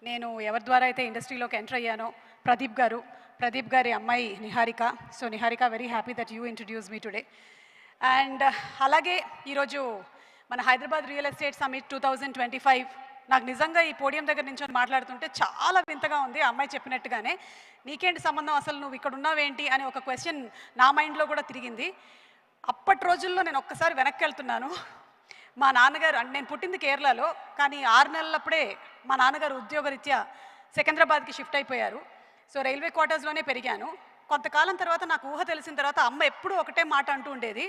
నేను ఎవరి ద్వారా అయితే ఇండస్ట్రీలోకి ఎంటర్ అయ్యానో ప్రదీప్ గారి అమ్మాయి Niharika. So Niharika, very happy that you introduce me today. And అలాగే ఈరోజు మన హైదరాబాద్ రియల్ ఎస్టేట్ సమిట్ 2025 నాకు నిజంగా ఈ పోడియం దగ్గర నుంచి మాట్లాడుతుంటే చాలా వింతగా ఉంది. ఆ అమ్మాయి చెప్పినట్టుగానే నీకేంటి సంబంధం, అసలు నువ్వు ఇక్కడ ఉన్నావేంటి అనే ఒక క్వశ్చన్ నా మైండ్లో కూడా తిరిగింది. అప్పటి రోజుల్లో నేను ఒక్కసారి వెనక్కి వెళ్తున్నాను. మా నాన్నగారు, అంటే నేను పుట్టింది కేరళలో, కానీ 6 నెలలప్పుడే మా నాన్నగారు ఉద్యోగరీత్యా సికింద్రాబాద్కి షిఫ్ట్ అయిపోయారు. సో రైల్వే క్వార్టర్స్లోనే పెరిగాను. కొంతకాలం తర్వాత నాకు ఊహ తెలిసిన తర్వాత అమ్మ ఎప్పుడూ ఒకటే మాట అంటూ ఉండేది,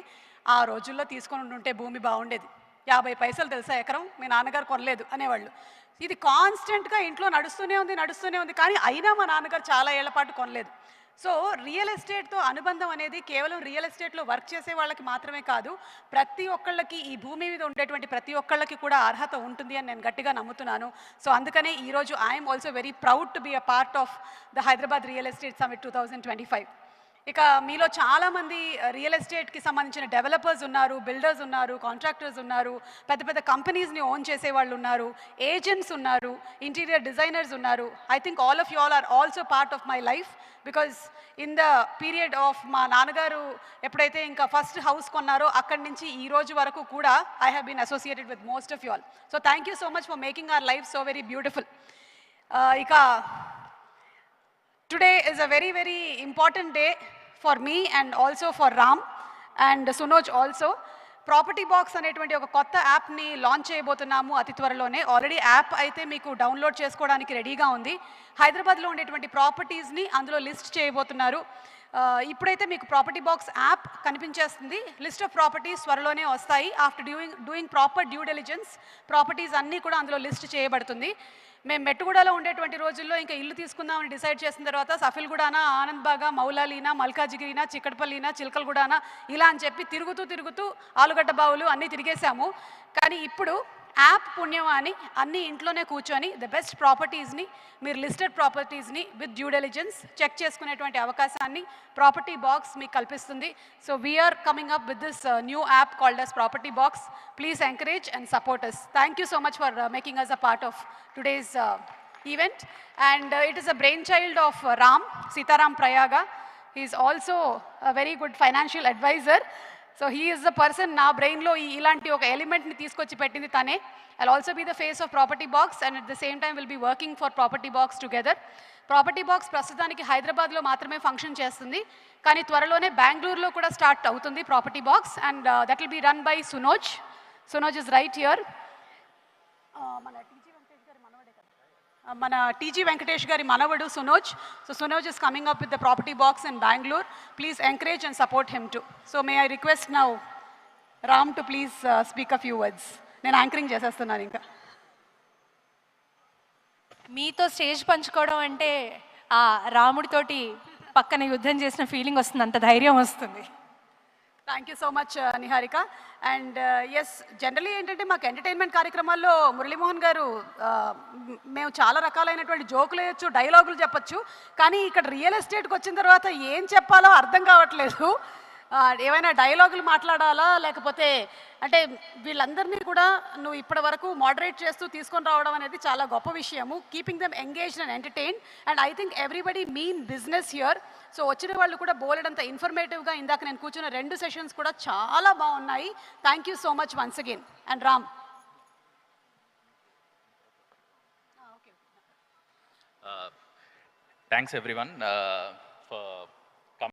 ఆ రోజుల్లో తీసుకొని ఉంటే భూమి బాగుండేది, 50 పైసలు తెలుసా ఎకరం, మీ నాన్నగారు కొనలేదు అనేవాళ్ళు. ఇది కాన్స్టెంట్గా ఇంట్లో నడుస్తూనే ఉంది. కానీ అయినా మా నాన్నగారు చాలా ఏళ్ల పాటు కొనలేదు. సో రియల్ ఎస్టేట్తో అనుబంధం అనేది కేవలం రియల్ ఎస్టేట్లో వర్క్ చేసే వాళ్ళకి మాత్రమే కాదు, ప్రతి ఒక్కళ్ళకి, ఈ భూమి మీద ఉండేటువంటి ప్రతి ఒక్కళ్ళకి కూడా అర్హత ఉంటుంది అని నేను గట్టిగా నమ్ముతున్నాను. సో అందుకనే ఈరోజు I'm also very proud to be a part of the Hyderabad real estate summit 2025. ఇక మీలో చాలామంది రియల్ ఎస్టేట్కి సంబంధించిన డెవలపర్స్ ఉన్నారు, బిల్డర్స్ ఉన్నారు, కాంట్రాక్టర్స్ ఉన్నారు, పెద్ద పెద్ద కంపెనీస్ని ఓన్ చేసే వాళ్ళు ఉన్నారు, ఏజెంట్స్ ఉన్నారు, ఇంటీరియర్ డిజైనర్స్ ఉన్నారు. I think all of you all are also part of my life, because in the period of మా నాన్నగారు ఎప్పుడైతే ఇంకా ఫస్ట్ హౌస్ కొన్నారో అక్కడి నుంచి ఈ రోజు వరకు కూడా I have been associated with most of you all. So thank you so much for making our life so very beautiful. ఇక today is a very very important day for me and also for Ram and Sunoj also. Property box అనేటువంటి ఒక కొత్త యాప్ని launch చేయబోతున్నాము అతి త్వరలోనే. Already app అయితే మీకు డౌన్లోడ్ చేసుకోవడానికి రెడీగా ఉంది. హైదరాబాద్లో ఉండేటువంటి ప్రాపర్టీస్ని అందులో లిస్ట్ చేయబోతున్నారు. ఇప్పుడైతే మీకు ప్రాపర్టీ బాక్స్ యాప్ కనిపించేస్తుంది. లిస్ట్ ఆఫ్ ప్రాపర్టీస్ త్వరలోనే వస్తాయి. After doing proper due diligence properties అన్నీ కూడా అందులో లిస్ట్ చేయబడుతుంది. మేము మెట్టుగూడలో ఉండేటువంటి రోజుల్లో ఇంకా ఇల్లు తీసుకుందామని డిసైడ్ చేసిన తర్వాత సఫిల్గూడానా, ఆనంద్బాగా, మౌలాలీనా, మల్కాజిగిరినా, చిక్కడపల్లినా, చిలకలగూడానా ఇలా అని చెప్పి తిరుగుతూ ఆలుగడ్డ బావులు అన్నీ తిరిగేశాము. కానీ ఇప్పుడు యాప్ పుణ్యం అని అన్ని ఇంట్లోనే కూర్చొని ద బెస్ట్ ప్రాపర్టీస్ని, మీరు లిస్టెడ్ ప్రాపర్టీస్ని విత్ డ్యూ డెలిజెన్స్ చెక్ చేసుకునేటువంటి అవకాశాన్ని ప్రాపర్టీ బాక్స్ మీకు కల్పిస్తుంది. So we're coming up with this new app called as property box. Please encourage and support us. Thank you so much for making us a part of today's event. And it is a brainchild of Ram, Sitaram Prayaga. He is also a very good financial advisor. So he is the person, నా బ్రెయిన్లో ఇలాంటి ఒక ఎలిమెంట్ని తీసుకొచ్చి పెట్టింది తనే. I'll also be the face of Property box and at the same time will be working for Property Box together. Property Box ప్రస్తుతానికి హైదరాబాద్లో మాత్రమే ఫంక్షన్ చేస్తుంది, కానీ త్వరలోనే బెంగళూరులో కూడా స్టార్ట్ అవుతుంది property box. And that will be run by Sunoj. Sunoj is right here. మన టీజీ వెంకటేష్ గారి మనవడు Sunoj. So Sunoj is coming up with the property box in Bengaluru. Please encourage and support him too. So may I request now Ram to please speak a few words. నేను anchoring చేసేస్తున్నాను. ఇంకా మీతో stage పంచుకోవడం అంటే ఆ రాముడితోటి పక్కన యుద్ధం చేసిన ఫీలింగ్ వస్తుంది, అంత ధైర్యం వస్తుంది. Thank you so much Niharika. And yes, generally ఏంటంటే మాకు ఎంటర్టైన్మెంట్ కార్యక్రమాల్లో మురళీమోహన్ గారు మేము చాలా రకాలైనటువంటి జోకులు వేయచ్చు, డైలాగులు చెప్పచ్చు, కానీ ఇక్కడ రియల్ ఎస్టేట్కి వచ్చిన తర్వాత ఏం చెప్పాలో అర్థం కావట్లేదు. ఏమైనా డైలాగులు మాట్లాడాలా, లేకపోతే అంటే వీళ్ళందరినీ కూడా నువ్వు ఇప్పటి వరకు మోడరేట్ చేస్తూ తీసుకొని రావడం అనేది చాలా గొప్ప విషయము. Keeping them engaged and entertain. And I think everybody mean business here. So వచ్చిన వాళ్ళు కూడా బోలెడంత ఇన్ఫర్మేటివ్గా, ఇందాక నేను కూర్చున్న 2 సెషన్స్ కూడా చాలా బాగున్నాయి. Thank you so much once again. And Ram. Thanks everyone for